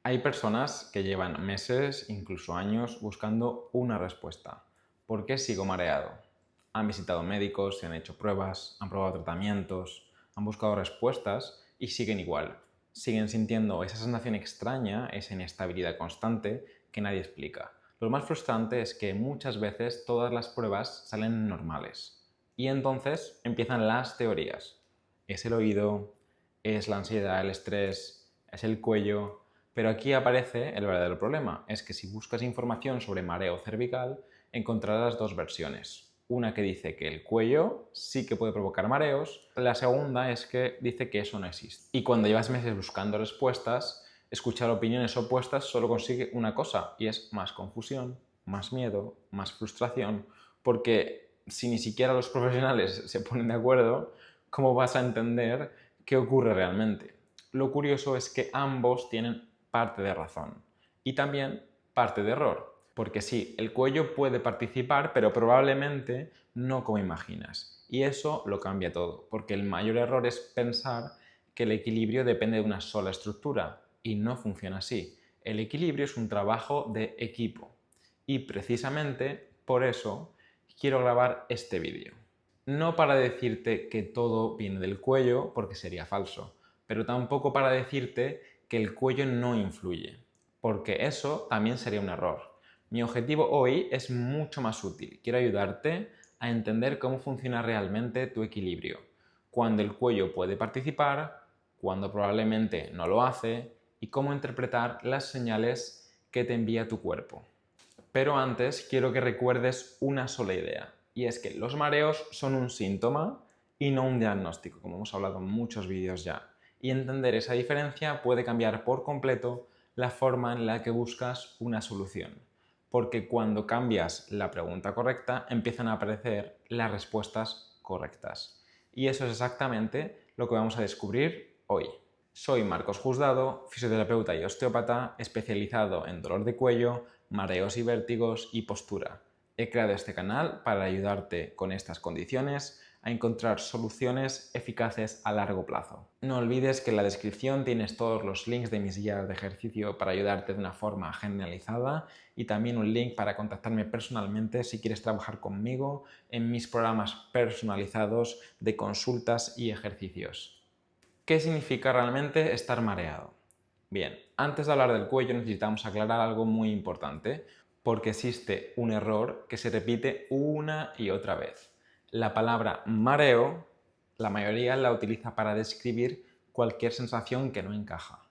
Hay personas que llevan meses, incluso años, buscando una respuesta. ¿Por qué sigo mareado? Han visitado médicos, se han hecho pruebas, han probado tratamientos, han buscado respuestas y siguen igual. Siguen sintiendo esa sensación extraña, esa inestabilidad constante que nadie explica. Lo más frustrante es que muchas veces todas las pruebas salen normales. Y entonces empiezan las teorías. ¿Es el oído? ¿Es la ansiedad, el estrés? ¿Es el cuello? Pero aquí aparece el verdadero problema, es que si buscas información sobre mareo cervical, encontrarás dos versiones. Una que dice que el cuello sí que puede provocar mareos, la segunda es que dice que eso no existe. Y cuando llevas meses buscando respuestas, escuchar opiniones opuestas solo consigue una cosa, y es más confusión, más miedo, más frustración, porque si ni siquiera los profesionales se ponen de acuerdo, ¿cómo vas a entender qué ocurre realmente? Lo curioso es que ambos tienen parte de razón y también parte de error. Porque sí, el cuello puede participar, pero probablemente no como imaginas. Y eso lo cambia todo, porque el mayor error es pensar que el equilibrio depende de una sola estructura, y no funciona así. El equilibrio es un trabajo de equipo. Y precisamente por eso quiero grabar este vídeo. No para decirte que todo viene del cuello, porque sería falso, pero tampoco para decirte que el cuello no influye, porque eso también sería un error. Mi objetivo hoy es mucho más útil. Quiero ayudarte a entender cómo funciona realmente tu equilibrio, cuándo el cuello puede participar, cuándo probablemente no lo hace y cómo interpretar las señales que te envía tu cuerpo. Pero antes quiero que recuerdes una sola idea, y es que los mareos son un síntoma y no un diagnóstico, como hemos hablado en muchos vídeos ya. Y entender esa diferencia puede cambiar por completo la forma en la que buscas una solución. Porque cuando cambias la pregunta correcta, empiezan a aparecer las respuestas correctas. Y eso es exactamente lo que vamos a descubrir hoy. Soy Marcos Juzgado, fisioterapeuta y osteópata especializado en dolor de cuello, mareos y vértigos y postura. He creado este canal para ayudarte con estas condiciones a encontrar soluciones eficaces a largo plazo. No olvides que en la descripción tienes todos los links de mis guías de ejercicio para ayudarte de una forma generalizada y también un link para contactarme personalmente si quieres trabajar conmigo en mis programas personalizados de consultas y ejercicios. ¿Qué significa realmente estar mareado? Bien, antes de hablar del cuello necesitamos aclarar algo muy importante, porque existe un error que se repite una y otra vez. La palabra mareo, la mayoría la utiliza para describir cualquier sensación que no encaja.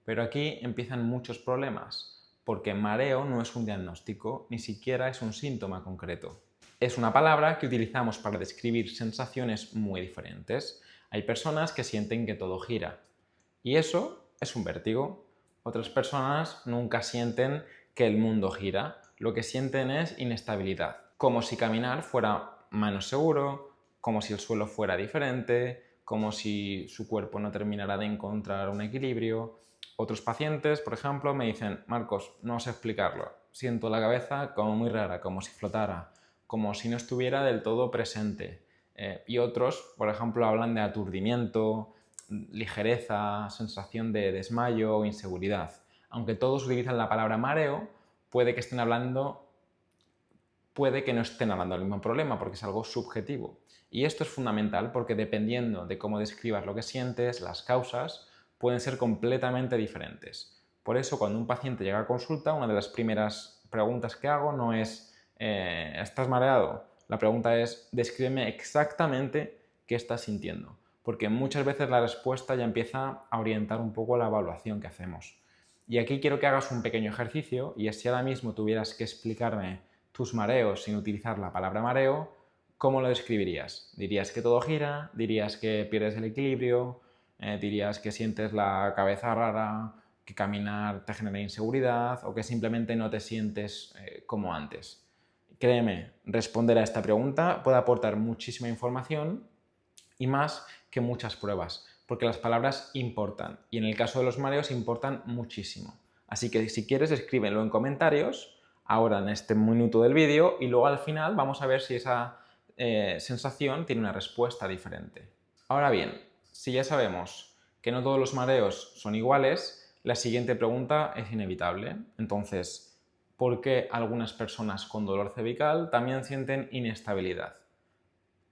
Pero aquí empiezan muchos problemas, porque mareo no es un diagnóstico, ni siquiera es un síntoma concreto. Es una palabra que utilizamos para describir sensaciones muy diferentes. Hay personas que sienten que todo gira, y eso es un vértigo. Otras personas nunca sienten que el mundo gira, lo que sienten es inestabilidad, como si caminar fuera menos seguro, como si el suelo fuera diferente, como si su cuerpo no terminara de encontrar un equilibrio. Otros pacientes, por ejemplo, me dicen: Marcos, no sé explicarlo, siento la cabeza como muy rara, como si flotara, como si no estuviera del todo presente. Y otros, por ejemplo, hablan de aturdimiento, ligereza, sensación de desmayo o inseguridad. Aunque todos utilizan la palabra mareo, puede que no estén hablando del mismo problema, porque es algo subjetivo. Y esto es fundamental porque dependiendo de cómo describas lo que sientes, las causas pueden ser completamente diferentes. Por eso, cuando un paciente llega a consulta, una de las primeras preguntas que hago no es ¿estás mareado? La pregunta es: descríbeme exactamente qué estás sintiendo, porque muchas veces la respuesta ya empieza a orientar un poco la evaluación que hacemos. Y aquí quiero que hagas un pequeño ejercicio, y es: si ahora mismo tuvieras que explicarme tus mareos sin utilizar la palabra mareo, ¿cómo lo describirías? ¿Dirías que todo gira? ¿Dirías que pierdes el equilibrio? ¿Dirías que sientes la cabeza rara? ¿Que caminar te genera inseguridad? ¿O que simplemente no te sientes como antes? Créeme, responder a esta pregunta puede aportar muchísima información y más que muchas pruebas, porque las palabras importan, y en el caso de los mareos importan muchísimo. Así que si quieres, escríbelo en comentarios ahora en este minuto del vídeo, y luego al final vamos a ver si esa sensación tiene una respuesta diferente. Ahora bien, si ya sabemos que no todos los mareos son iguales, la siguiente pregunta es inevitable. Entonces, ¿por qué algunas personas con dolor cervical también sienten inestabilidad?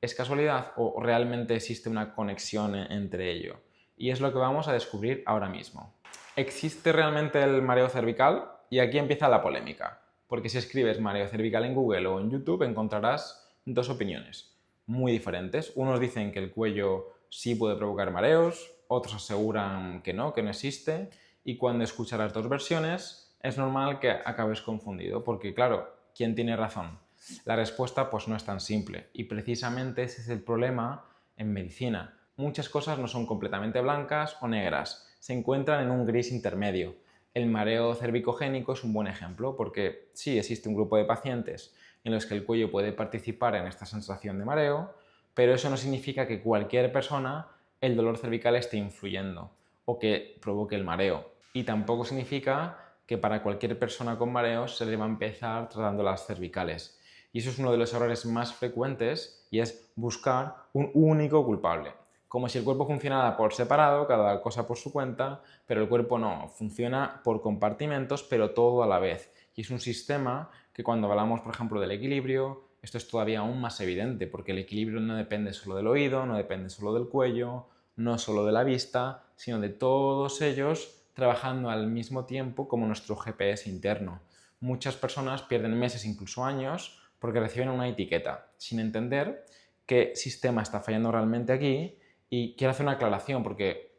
¿Es casualidad o realmente existe una conexión entre ello? Y es lo que vamos a descubrir ahora mismo. ¿Existe realmente el mareo cervical? Y aquí empieza la polémica, porque si escribes mareo cervical en Google o en YouTube encontrarás dos opiniones muy diferentes. Unos dicen que el cuello sí puede provocar mareos, otros aseguran que no existe, y cuando escuchas las dos versiones es normal que acabes confundido, porque claro, ¿quién tiene razón? La respuesta pues no es tan simple y precisamente ese es el problema en medicina. Muchas cosas no son completamente blancas o negras, se encuentran en un gris intermedio. El mareo cervicogénico es un buen ejemplo porque sí existe un grupo de pacientes en los que el cuello puede participar en esta sensación de mareo, pero eso no significa que cualquier persona el dolor cervical esté influyendo o que provoque el mareo. Y tampoco significa que para cualquier persona con mareos se deba empezar tratando las cervicales. Y eso es uno de los errores más frecuentes y es buscar un único culpable. Como si el cuerpo funcionara por separado, cada cosa por su cuenta, pero el cuerpo no, funciona por compartimentos, pero todo a la vez. Y es un sistema que cuando hablamos, por ejemplo, del equilibrio, esto es todavía aún más evidente, porque el equilibrio no depende solo del oído, no depende solo del cuello, no solo de la vista, sino de todos ellos trabajando al mismo tiempo como nuestro GPS interno. Muchas personas pierden meses, incluso años, porque reciben una etiqueta, sin entender qué sistema está fallando realmente aquí. Y quiero hacer una aclaración, porque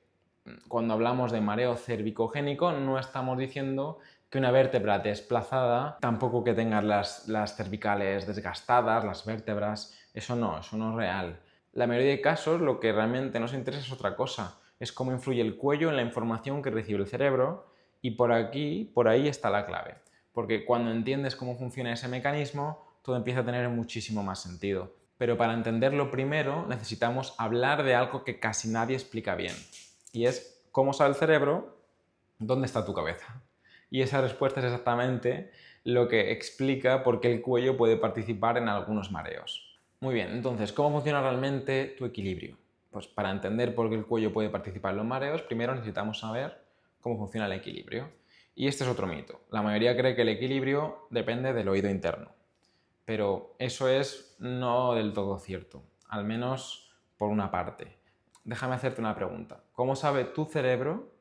cuando hablamos de mareo cervicogénico no estamos diciendo que una vértebra desplazada, tampoco que tengas las cervicales desgastadas, las vértebras, eso no es real. La mayoría de casos lo que realmente nos interesa es otra cosa, es cómo influye el cuello en la información que recibe el cerebro y por ahí está la clave. Porque cuando entiendes cómo funciona ese mecanismo, todo empieza a tener muchísimo más sentido. Pero para entenderlo primero necesitamos hablar de algo que casi nadie explica bien. Y es cómo sabe el cerebro dónde está tu cabeza. Y esa respuesta es exactamente lo que explica por qué el cuello puede participar en algunos mareos. Muy bien, entonces, ¿cómo funciona realmente tu equilibrio? Pues para entender por qué el cuello puede participar en los mareos, primero necesitamos saber cómo funciona el equilibrio. Y este es otro mito. La mayoría cree que el equilibrio depende del oído interno. Pero eso es no del todo cierto, al menos por una parte. Déjame hacerte una pregunta. ¿Cómo sabe tu cerebro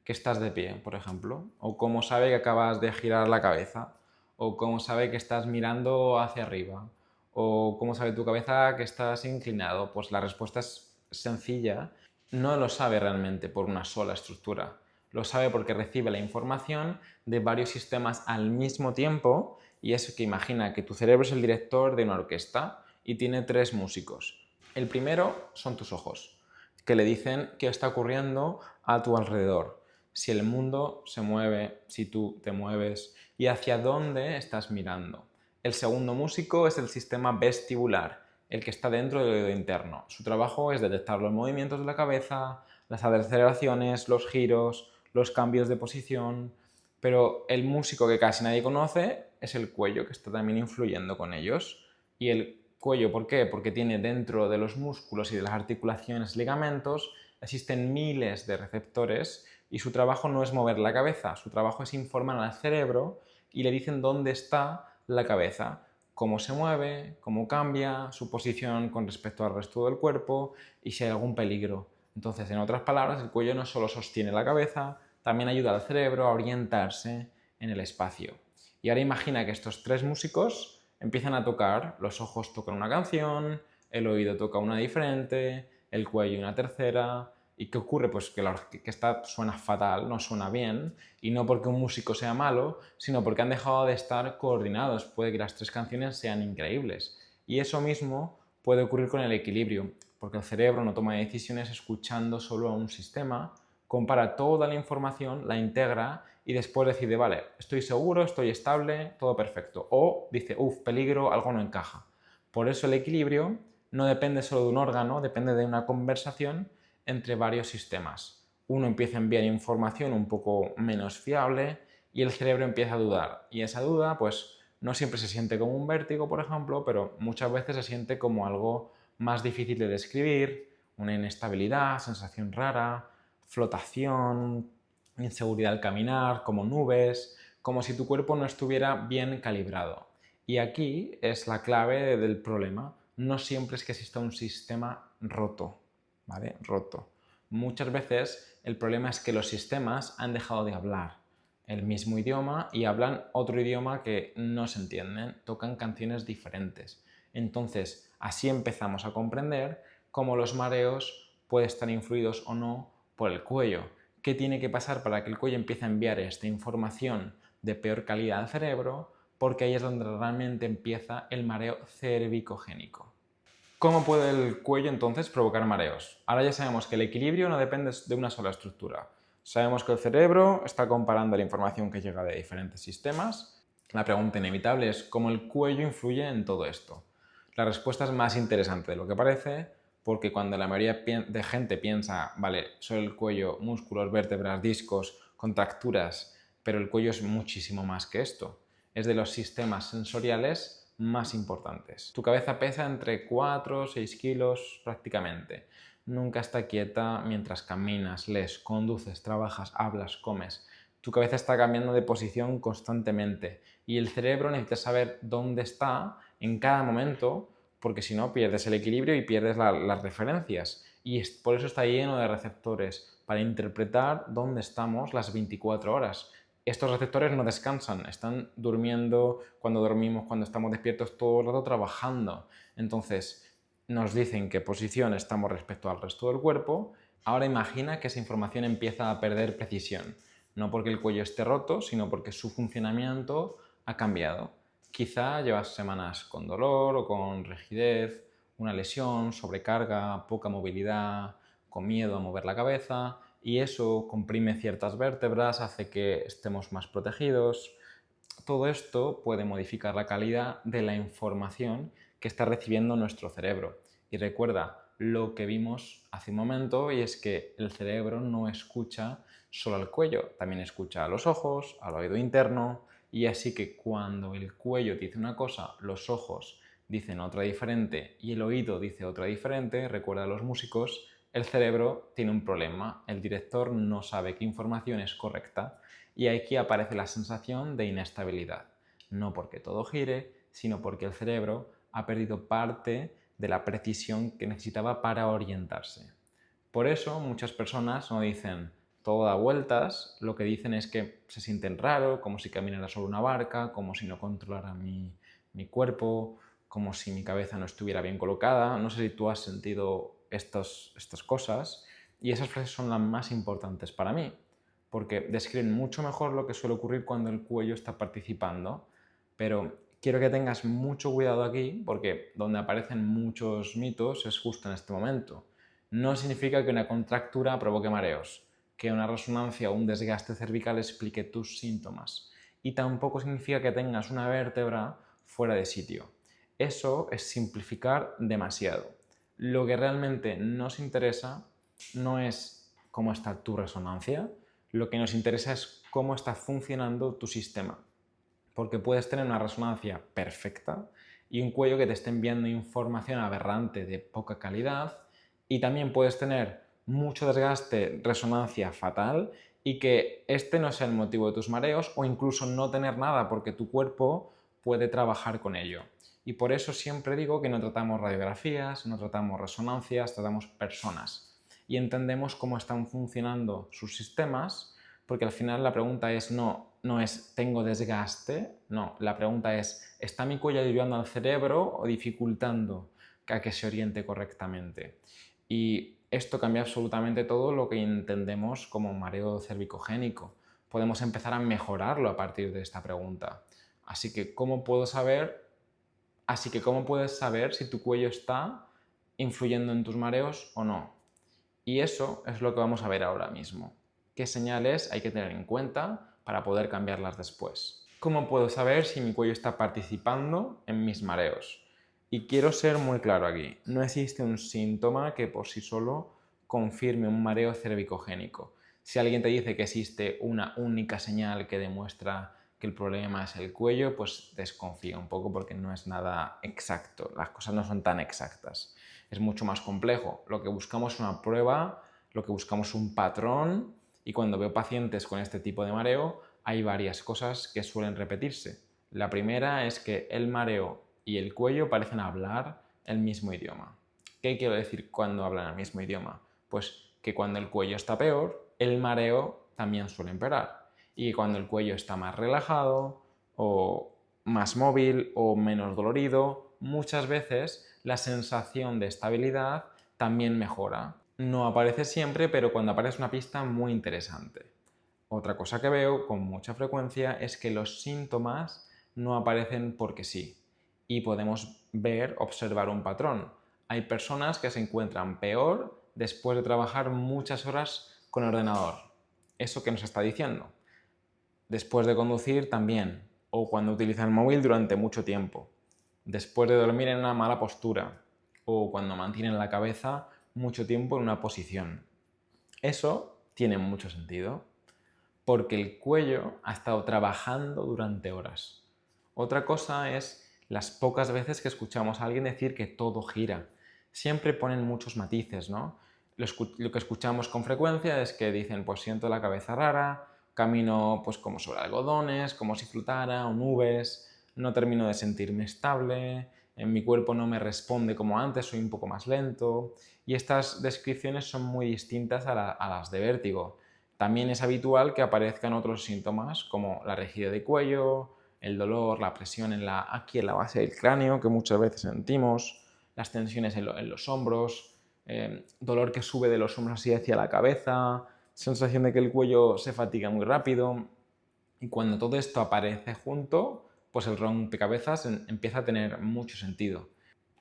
que estás de pie, por ejemplo? ¿O cómo sabe que acabas de girar la cabeza? ¿O cómo sabe que estás mirando hacia arriba? ¿O cómo sabe tu cabeza que estás inclinado? Pues la respuesta es sencilla. No lo sabe realmente por una sola estructura. Lo sabe porque recibe la información de varios sistemas al mismo tiempo y es que imagina que tu cerebro es el director de una orquesta y tiene tres músicos. El primero son tus ojos, que le dicen qué está ocurriendo a tu alrededor, si el mundo se mueve, si tú te mueves y hacia dónde estás mirando. El segundo músico es el sistema vestibular, el que está dentro del oído interno. Su trabajo es detectar los movimientos de la cabeza, las aceleraciones, los giros, los cambios de posición, pero el músico que casi nadie conoce es el cuello, que está también influyendo con ellos. Y el cuello, ¿por qué? Porque tiene dentro de los músculos y de las articulaciones ligamentos, existen miles de receptores y su trabajo no es mover la cabeza, su trabajo es informar al cerebro y le dicen dónde está la cabeza, cómo se mueve, cómo cambia, su posición con respecto al resto del cuerpo y si hay algún peligro. Entonces, en otras palabras, el cuello no solo sostiene la cabeza, también ayuda al cerebro a orientarse en el espacio. Y ahora imagina que estos tres músicos empiezan a tocar, los ojos tocan una canción, el oído toca una diferente, el cuello una tercera. ¿Y qué ocurre? Pues que la orquesta suena fatal, no suena bien, y no porque un músico sea malo, sino porque han dejado de estar coordinados. Puede que las tres canciones sean increíbles. Y eso mismo puede ocurrir con el equilibrio, porque el cerebro no toma decisiones escuchando solo a un sistema, compara toda la información, la integra y después decide, vale, estoy seguro, estoy estable, todo perfecto. O dice, uff, peligro, algo no encaja. Por eso el equilibrio no depende solo de un órgano, depende de una conversación entre varios sistemas. Uno empieza a enviar información un poco menos fiable y el cerebro empieza a dudar. Y esa duda, pues, no siempre se siente como un vértigo, por ejemplo, pero muchas veces se siente como algo más difícil de describir, una inestabilidad, sensación rara, flotación, inseguridad al caminar, como nubes, como si tu cuerpo no estuviera bien calibrado. Y aquí es la clave del problema. No siempre es que exista un sistema roto, ¿vale? Roto. Muchas veces el problema es que los sistemas han dejado de hablar el mismo idioma y hablan otro idioma que no se entienden, tocan canciones diferentes. Entonces, así empezamos a comprender cómo los mareos pueden estar influidos o no por el cuello. ¿Qué tiene que pasar para que el cuello empiece a enviar esta información de peor calidad al cerebro? Porque ahí es donde realmente empieza el mareo cervicogénico. ¿Cómo puede el cuello entonces provocar mareos? Ahora ya sabemos que el equilibrio no depende de una sola estructura. Sabemos que el cerebro está comparando la información que llega de diferentes sistemas. La pregunta inevitable es cómo el cuello influye en todo esto. La respuesta es más interesante de lo que parece, porque cuando la mayoría de gente piensa, vale, solo el cuello, músculos, vértebras, discos, contracturas, pero el cuello es muchísimo más que esto. Es de los sistemas sensoriales más importantes. Tu cabeza pesa entre 4 o 6 kilos prácticamente. Nunca está quieta mientras caminas, lees, conduces, trabajas, hablas, comes. Tu cabeza está cambiando de posición constantemente y el cerebro necesita saber dónde está en cada momento, porque si no pierdes el equilibrio y pierdes las referencias. Y por eso está lleno de receptores para interpretar dónde estamos las 24 horas. Estos receptores no descansan, están durmiendo cuando dormimos, cuando estamos despiertos todo el rato trabajando. Entonces, nos dicen qué posición estamos respecto al resto del cuerpo. Ahora imagina que esa información empieza a perder precisión. No porque el cuello esté roto, sino porque su funcionamiento ha cambiado. Quizá llevas semanas con dolor o con rigidez, una lesión, sobrecarga, poca movilidad, con miedo a mover la cabeza, y eso comprime ciertas vértebras, hace que estemos más protegidos. Todo esto puede modificar la calidad de la información que está recibiendo nuestro cerebro. Y recuerda lo que vimos hace un momento, y es que el cerebro no escucha solo al cuello, también escucha a los ojos, al oído interno, y así que cuando el cuello dice una cosa, los ojos dicen otra diferente y el oído dice otra diferente, recuerda a los músicos, el cerebro tiene un problema, el director no sabe qué información es correcta y aquí aparece la sensación de inestabilidad. No porque todo gire, sino porque el cerebro ha perdido parte de la precisión que necesitaba para orientarse. Por eso muchas personas no dicen todo da vueltas, lo que dicen es que se sienten raro, como si caminara sobre una barca, como si no controlara mi cuerpo, como si mi cabeza no estuviera bien colocada. No sé si tú has sentido estas cosas, y esas frases son las más importantes para mí, porque describen mucho mejor lo que suele ocurrir cuando el cuello está participando. Pero quiero que tengas mucho cuidado aquí, porque donde aparecen muchos mitos es justo en este momento. No significa que una contractura provoque mareos, que una resonancia o un desgaste cervical explique tus síntomas. Y tampoco significa que tengas una vértebra fuera de sitio. Eso es simplificar demasiado. Lo que realmente nos interesa no es cómo está tu resonancia, lo que nos interesa es cómo está funcionando tu sistema. Porque puedes tener una resonancia perfecta y un cuello que te esté enviando información aberrante de poca calidad, y también puedes tener mucho desgaste, resonancia fatal, y que este no sea el motivo de tus mareos, o incluso no tener nada porque tu cuerpo puede trabajar con ello. Y por eso siempre digo que no tratamos radiografías, no tratamos resonancias, tratamos personas y entendemos cómo están funcionando sus sistemas, porque al final la pregunta es no es ¿tengo desgaste? No, la pregunta es ¿está mi cuello ayudando al cerebro o dificultando a que se oriente correctamente? Y esto cambia absolutamente todo lo que entendemos como mareo cervicogénico. Podemos empezar a mejorarlo a partir de esta pregunta. Así que, ¿cómo puedes saber si tu cuello está influyendo en tus mareos o no? Y eso es lo que vamos a ver ahora mismo. ¿Qué señales hay que tener en cuenta para poder cambiarlas después? ¿Cómo puedo saber si mi cuello está participando en mis mareos? Y quiero ser muy claro aquí, no existe un síntoma que por sí solo confirme un mareo cervicogénico. Si alguien te dice que existe una única señal que demuestra que el problema es el cuello, pues desconfía un poco, porque no es nada exacto, las cosas no son tan exactas. Es mucho más complejo. Lo que buscamos es una prueba, lo que buscamos es un patrón, Y cuando veo pacientes con este tipo de mareo, hay varias cosas que suelen repetirse. La primera es que el mareo y el cuello parecen hablar el mismo idioma. ¿Qué quiero decir cuando hablan el mismo idioma? Pues que cuando el cuello está peor, el mareo también suele empeorar. Y cuando el cuello está más relajado o más móvil o menos dolorido, muchas veces la sensación de estabilidad también mejora. No aparece siempre, pero cuando aparece una pista muy interesante. Otra cosa que veo con mucha frecuencia es que los síntomas no aparecen porque sí. Y podemos observar un patrón. Hay personas que se encuentran peor después de trabajar muchas horas con el ordenador. ¿Eso qué nos está diciendo? Después de conducir también, o cuando utilizan el móvil durante mucho tiempo. Después de dormir en una mala postura, o cuando mantienen la cabeza mucho tiempo en una posición. Eso tiene mucho sentido, porque el cuello ha estado trabajando durante horas. Otra cosa es las pocas veces que escuchamos a alguien decir que todo gira. Siempre ponen muchos matices, ¿no? Lo que escuchamos con frecuencia es que dicen, pues siento la cabeza rara, camino pues como sobre algodones, como si flotara, o nubes, no termino de sentirme estable, en mi cuerpo no me responde como antes, soy un poco más lento. Y estas descripciones son muy distintas a las de vértigo. También es habitual que aparezcan otros síntomas como la rigidez de cuello, el dolor, la presión aquí en la base del cráneo, que muchas veces sentimos, las tensiones en los hombros, dolor que sube de los hombros así hacia la cabeza, sensación de que el cuello se fatiga muy rápido. Y cuando todo esto aparece junto, pues el rompecabezas empieza a tener mucho sentido.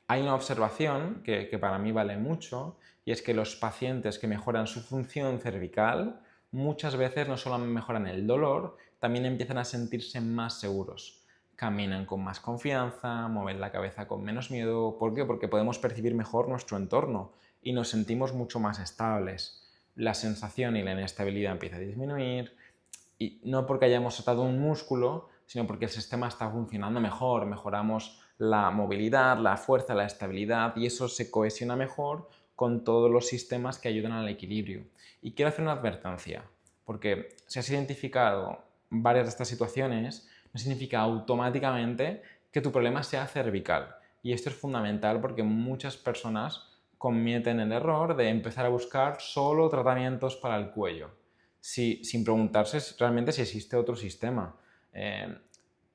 Hay una observación que para mí vale mucho, y es que los pacientes que mejoran su función cervical muchas veces no solo mejoran el dolor, también empiezan a sentirse más seguros. Caminan con más confianza, mueven la cabeza con menos miedo. ¿Por qué? Porque podemos percibir mejor nuestro entorno y nos sentimos mucho más estables. La sensación y la inestabilidad empieza a disminuir, y no porque hayamos tratado un músculo, sino porque el sistema está funcionando mejor, mejoramos la movilidad, la fuerza, la estabilidad, y eso se cohesiona mejor con todos los sistemas que ayudan al equilibrio. Y quiero hacer una advertencia, porque si has identificado varias de estas situaciones, no significa automáticamente que tu problema sea cervical. Y esto es fundamental porque muchas personas cometen el error de empezar a buscar solo tratamientos para el cuello, sin preguntarse realmente si existe otro sistema.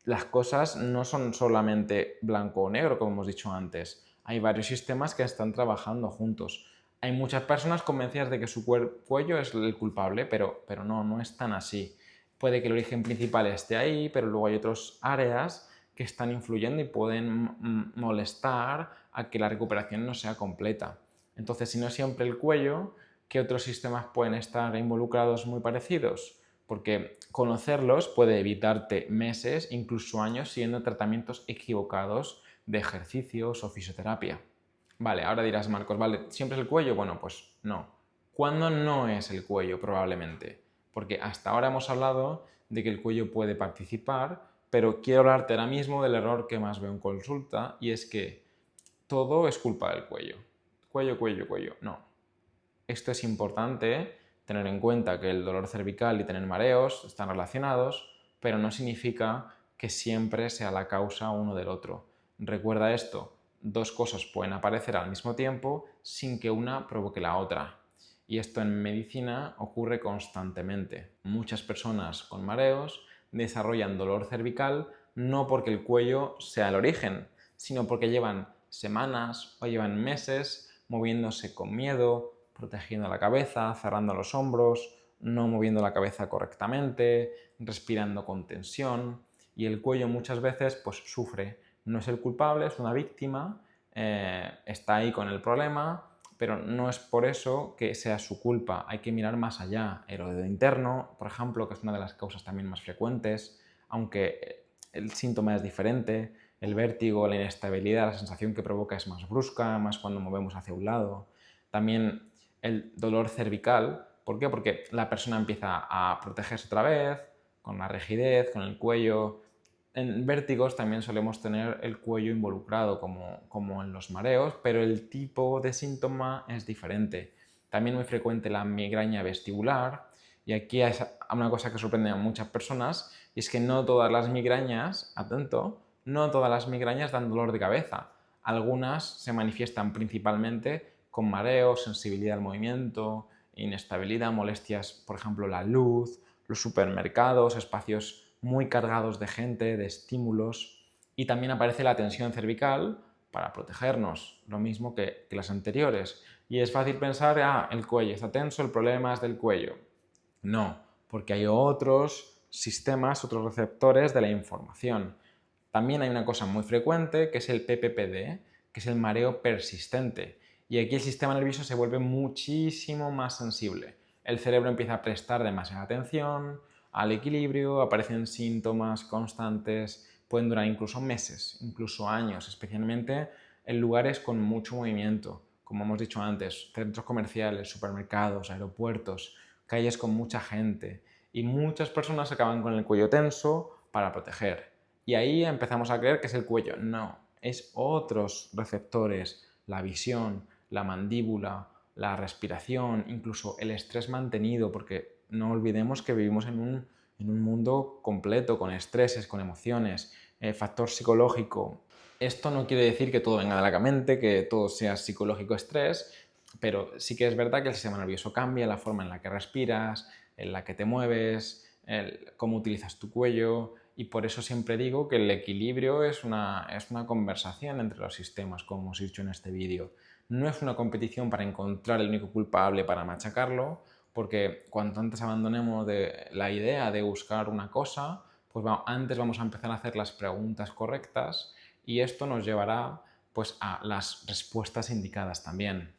Las cosas no son solamente blanco o negro, como hemos dicho antes. Hay varios sistemas que están trabajando juntos. Hay muchas personas convencidas de que su cuello es el culpable, pero no es tan así. Puede que el origen principal esté ahí, pero luego hay otras áreas que están influyendo y pueden molestar a que la recuperación no sea completa. Entonces, si no siempre el cuello, ¿qué otros sistemas pueden estar involucrados muy parecidos? Porque conocerlos puede evitarte meses, incluso años, siguiendo tratamientos equivocados de ejercicios o fisioterapia. Vale, ahora dirás, Marcos, vale, ¿siempre es el cuello? Bueno, pues no. ¿Cuándo no es el cuello? Probablemente. Porque hasta ahora hemos hablado de que el cuello puede participar, pero quiero hablarte ahora mismo del error que más veo en consulta, y es que todo es culpa del cuello. Cuello, cuello, cuello. No. Esto es importante tener en cuenta que el dolor cervical y tener mareos están relacionados, pero no significa que siempre sea la causa uno del otro. Recuerda esto, dos cosas pueden aparecer al mismo tiempo sin que una provoque la otra. Y esto en medicina ocurre constantemente. Muchas personas con mareos desarrollan dolor cervical no porque el cuello sea el origen, sino porque llevan semanas o llevan meses moviéndose con miedo, protegiendo la cabeza, cerrando los hombros, no moviendo la cabeza correctamente, respirando con tensión, y el cuello muchas veces pues sufre. No es el culpable, es una víctima, está ahí con el problema, pero no es por eso que sea su culpa. Hay que mirar más allá. El oído interno, por ejemplo, que es una de las causas también más frecuentes, aunque el síntoma es diferente. El vértigo, la inestabilidad, la sensación que provoca es más brusca, más cuando movemos hacia un lado. También el dolor cervical. ¿Por qué? Porque la persona empieza a protegerse otra vez, con la rigidez, con el cuello. En vértigos también solemos tener el cuello involucrado, como en los mareos, pero el tipo de síntoma es diferente. También muy frecuente la migraña vestibular, Y aquí hay una cosa que sorprende a muchas personas y es que no todas las migrañas, atento, no todas las migrañas dan dolor de cabeza. Algunas se manifiestan principalmente con mareo, sensibilidad al movimiento, inestabilidad, molestias, por ejemplo, la luz, los supermercados, espacios muy cargados de gente, de estímulos, y también aparece la tensión cervical para protegernos, lo mismo que las anteriores. Y es fácil pensar, el cuello está tenso, el problema es del cuello. No, porque hay otros sistemas, otros receptores de la información. También hay una cosa muy frecuente que es el PPPD, que es el mareo persistente. Y aquí el sistema nervioso se vuelve muchísimo más sensible. El cerebro empieza a prestar demasiada atención al equilibrio, aparecen síntomas constantes, pueden durar incluso meses, incluso años, especialmente en lugares con mucho movimiento, como hemos dicho antes, centros comerciales, supermercados, aeropuertos, calles con mucha gente. Y muchas personas acaban con el cuello tenso para proteger. Y ahí empezamos a creer que es el cuello. No, es otros receptores, la visión, la mandíbula, la respiración, incluso el estrés mantenido, porque no olvidemos que vivimos en un mundo completo, con estreses, con emociones, factor psicológico. Esto no quiere decir que todo venga de la mente, que todo sea psicológico estrés, pero sí que es verdad que el sistema nervioso cambia, la forma en la que respiras, en la que te mueves, cómo utilizas tu cuello, y por eso siempre digo que el equilibrio es una conversación entre los sistemas, como hemos dicho en este vídeo. No es una competición para encontrar el único culpable para machacarlo, porque cuanto antes abandonemos la idea de buscar una cosa, pues antes vamos a empezar a hacer las preguntas correctas y esto nos llevará pues a las respuestas indicadas también.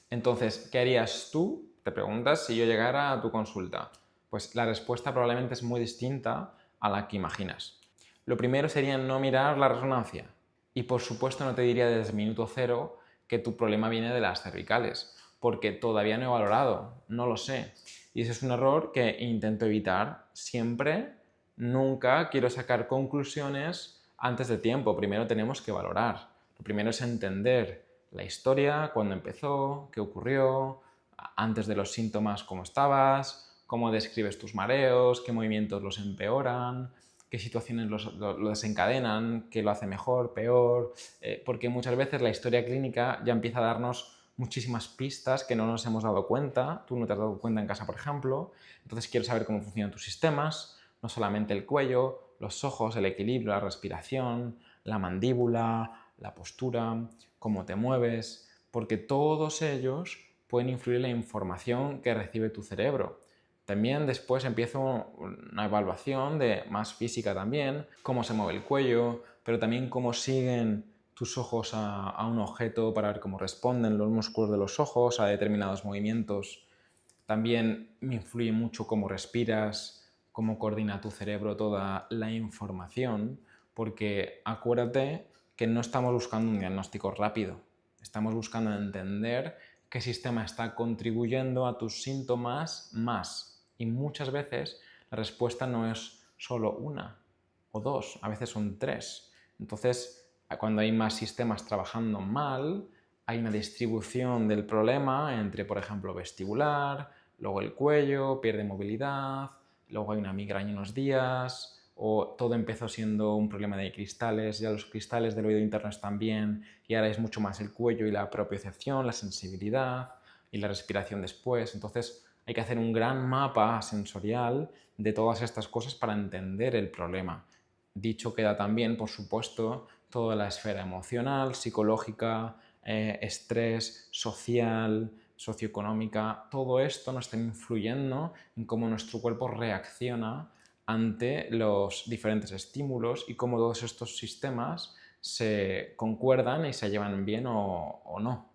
Entonces, ¿qué harías tú? Te preguntas si yo llegara a tu consulta. Pues la respuesta probablemente es muy distinta a la que imaginas. Lo primero sería no mirar la resonancia. Y por supuesto no te diría desde el minuto cero que tu problema viene de las cervicales, porque todavía no he valorado, no lo sé. Y ese es un error que intento evitar siempre. Nunca quiero sacar conclusiones antes de tiempo. Primero tenemos que valorar. Lo primero es entender la historia, cuándo empezó, qué ocurrió, antes de los síntomas cómo estabas, cómo describes tus mareos, qué movimientos los empeoran, qué situaciones lo desencadenan, qué lo hace mejor, peor, porque muchas veces la historia clínica ya empieza a darnos muchísimas pistas que no nos hemos dado cuenta, tú no te has dado cuenta en casa, por ejemplo, entonces quiero saber cómo funcionan tus sistemas, no solamente el cuello, los ojos, el equilibrio, la respiración, la mandíbula, la postura, cómo te mueves, porque todos ellos pueden influir en la información que recibe tu cerebro. También después empiezo una evaluación más física también, cómo se mueve el cuello, pero también cómo siguen tus ojos a un objeto para ver cómo responden los músculos de los ojos a determinados movimientos. También me influye mucho cómo respiras, cómo coordina tu cerebro toda la información, porque acuérdate que no estamos buscando un diagnóstico rápido, estamos buscando entender qué sistema está contribuyendo a tus síntomas más. Y muchas veces la respuesta no es solo una o dos, a veces son tres. Entonces, cuando hay más sistemas trabajando mal, hay una distribución del problema entre, por ejemplo, vestibular, luego el cuello, pierde movilidad, luego hay una migraña unos días, o todo empezó siendo un problema de cristales, ya los cristales del oído interno están bien y ahora es mucho más el cuello y la propiocepción, la sensibilidad y la respiración después. Entonces hay que hacer un gran mapa sensorial de todas estas cosas para entender el problema. Dicho queda también, por supuesto, toda la esfera emocional, psicológica, estrés, social, socioeconómica, todo esto nos está influyendo en cómo nuestro cuerpo reacciona ante los diferentes estímulos y cómo todos estos sistemas se concuerdan y se llevan bien o no.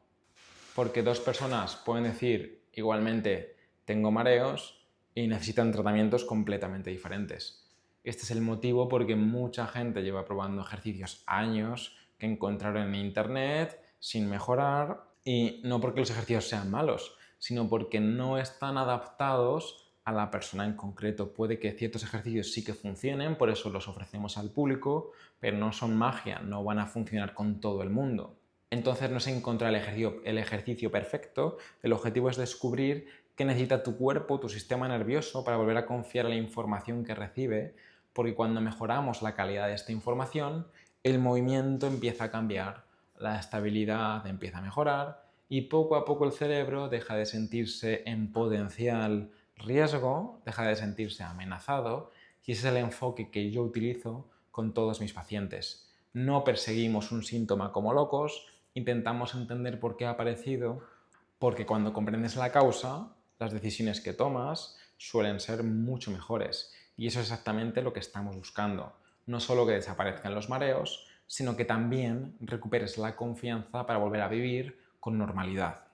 Porque dos personas pueden decir igualmente tengo mareos y necesitan tratamientos completamente diferentes. Este es el motivo porque mucha gente lleva probando ejercicios años que encontraron en internet sin mejorar, y no porque los ejercicios sean malos, sino porque no están adaptados a la persona en concreto. Puede que ciertos ejercicios sí que funcionen, por eso los ofrecemos al público, pero no son magia, no van a funcionar con todo el mundo. Entonces no es encontrar el ejercicio perfecto, el objetivo es descubrir qué que necesita tu cuerpo, tu sistema nervioso, para volver a confiar en la información que recibe, porque cuando mejoramos la calidad de esta información, el movimiento empieza a cambiar, la estabilidad empieza a mejorar y poco a poco el cerebro deja de sentirse en potencial riesgo, deja de sentirse amenazado, y ese es el enfoque que yo utilizo con todos mis pacientes. No perseguimos un síntoma como locos, intentamos entender por qué ha aparecido, porque cuando comprendes la causa, las decisiones que tomas suelen ser mucho mejores. Y eso es exactamente lo que estamos buscando. No solo que desaparezcan los mareos, sino que también recuperes la confianza para volver a vivir con normalidad.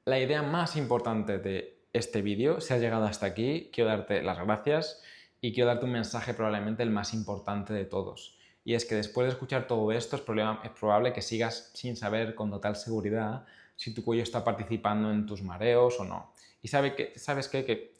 La idea más importante de este vídeo, si has llegado hasta aquí, quiero darte las gracias y quiero darte un mensaje probablemente el más importante de todos. Y es que después de escuchar todo esto es probable que sigas sin saber con total seguridad si tu cuello está participando en tus mareos o no. Y sabes qué? Que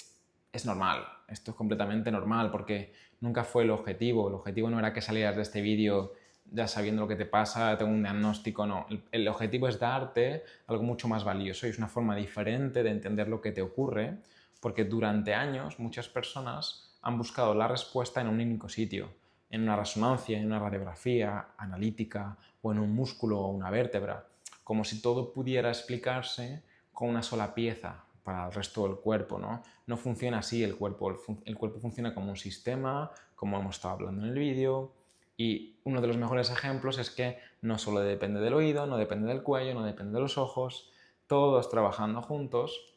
es normal, esto es completamente normal porque nunca fue el objetivo no era que salieras de este vídeo ya sabiendo lo que te pasa, tengo un diagnóstico, no. El objetivo es darte algo mucho más valioso y es una forma diferente de entender lo que te ocurre, porque durante años muchas personas han buscado la respuesta en un único sitio, en una resonancia, en una radiografía analítica o en un músculo o una vértebra, como si todo pudiera explicarse con una sola pieza para el resto del cuerpo, ¿no? No funciona así el cuerpo funciona como un sistema, como hemos estado hablando en el vídeo. Y uno de los mejores ejemplos es que no solo depende del oído, no depende del cuello, no depende de los ojos, todos trabajando juntos,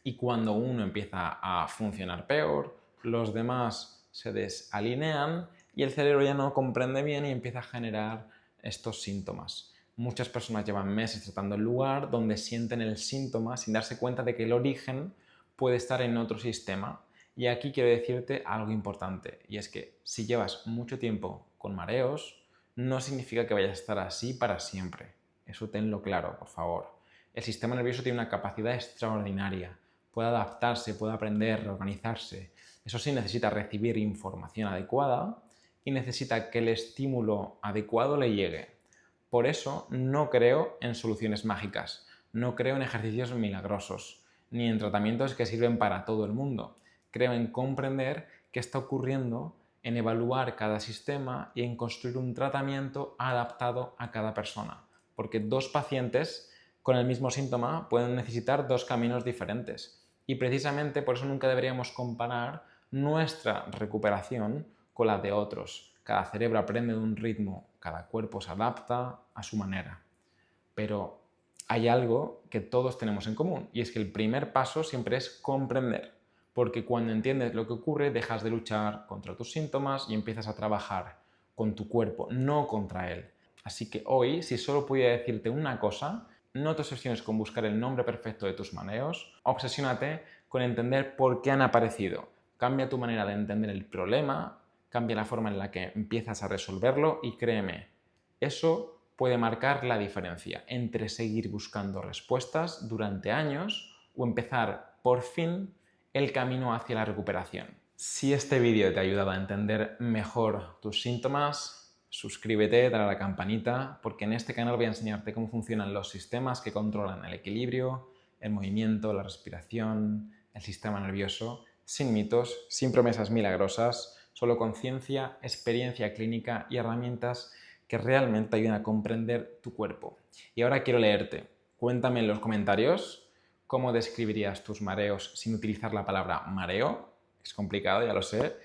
y cuando uno empieza a funcionar peor, los demás se desalinean y el cerebro ya no comprende bien y empieza a generar estos síntomas. Muchas personas llevan meses tratando el lugar donde sienten el síntoma sin darse cuenta de que el origen puede estar en otro sistema. Y aquí quiero decirte algo importante, y es que si llevas mucho tiempo con mareos, no significa que vayas a estar así para siempre. Eso tenlo claro, por favor. El sistema nervioso tiene una capacidad extraordinaria. Puede adaptarse, puede aprender, reorganizarse. Eso sí, necesita recibir información adecuada y necesita que el estímulo adecuado le llegue. Por eso no creo en soluciones mágicas, no creo en ejercicios milagrosos, ni en tratamientos que sirven para todo el mundo. Creo en comprender qué está ocurriendo, en evaluar cada sistema y en construir un tratamiento adaptado a cada persona. Porque dos pacientes con el mismo síntoma pueden necesitar dos caminos diferentes. Y precisamente por eso nunca deberíamos comparar nuestra recuperación con la de otros. Cada cerebro aprende de un ritmo, cada cuerpo se adapta a su manera. Pero hay algo que todos tenemos en común y es que el primer paso siempre es comprender. Porque cuando entiendes lo que ocurre, dejas de luchar contra tus síntomas y empiezas a trabajar con tu cuerpo, no contra él. Así que hoy, si solo pudiera decirte una cosa, no te obsesiones con buscar el nombre perfecto de tus mareos, obsesiónate con entender por qué han aparecido. Cambia tu manera de entender el problema, cambia la forma en la que empiezas a resolverlo y créeme, eso puede marcar la diferencia entre seguir buscando respuestas durante años o empezar por fin el camino hacia la recuperación. Si este vídeo te ha ayudado a entender mejor tus síntomas, suscríbete, dale a la campanita, porque en este canal voy a enseñarte cómo funcionan los sistemas que controlan el equilibrio, el movimiento, la respiración, el sistema nervioso, sin mitos, sin promesas milagrosas, solo con ciencia, experiencia clínica y herramientas que realmente ayudan a comprender tu cuerpo. Y ahora quiero leerte. Cuéntame en los comentarios cómo describirías tus mareos sin utilizar la palabra mareo. Es complicado, ya lo sé,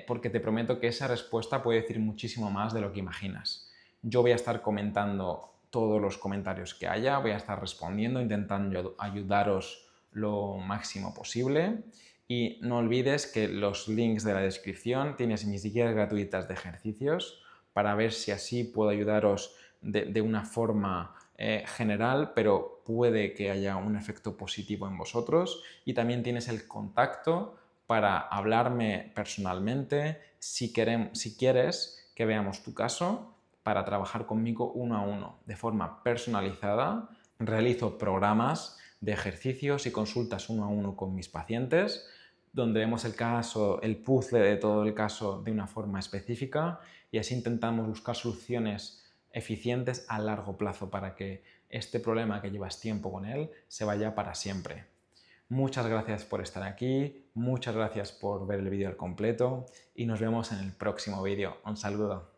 porque te prometo que esa respuesta puede decir muchísimo más de lo que imaginas. Yo voy a estar comentando todos los comentarios que haya, voy a estar respondiendo, intentando ayudaros lo máximo posible. Y no olvides que los links de la descripción tienes mis guías gratuitas de ejercicios para ver si así puedo ayudaros de una forma general, pero puede que haya un efecto positivo en vosotros. Y también tienes el contacto para hablarme personalmente si quieres que veamos tu caso, para trabajar conmigo uno a uno, de forma personalizada. Realizo programas de ejercicios y consultas uno a uno con mis pacientes, donde vemos el caso, el puzzle de todo el caso de una forma específica y así intentamos buscar soluciones eficientes a largo plazo para que este problema que llevas tiempo con él se vaya para siempre. Muchas gracias por estar aquí, muchas gracias por ver el vídeo al completo y nos vemos en el próximo vídeo. Un saludo.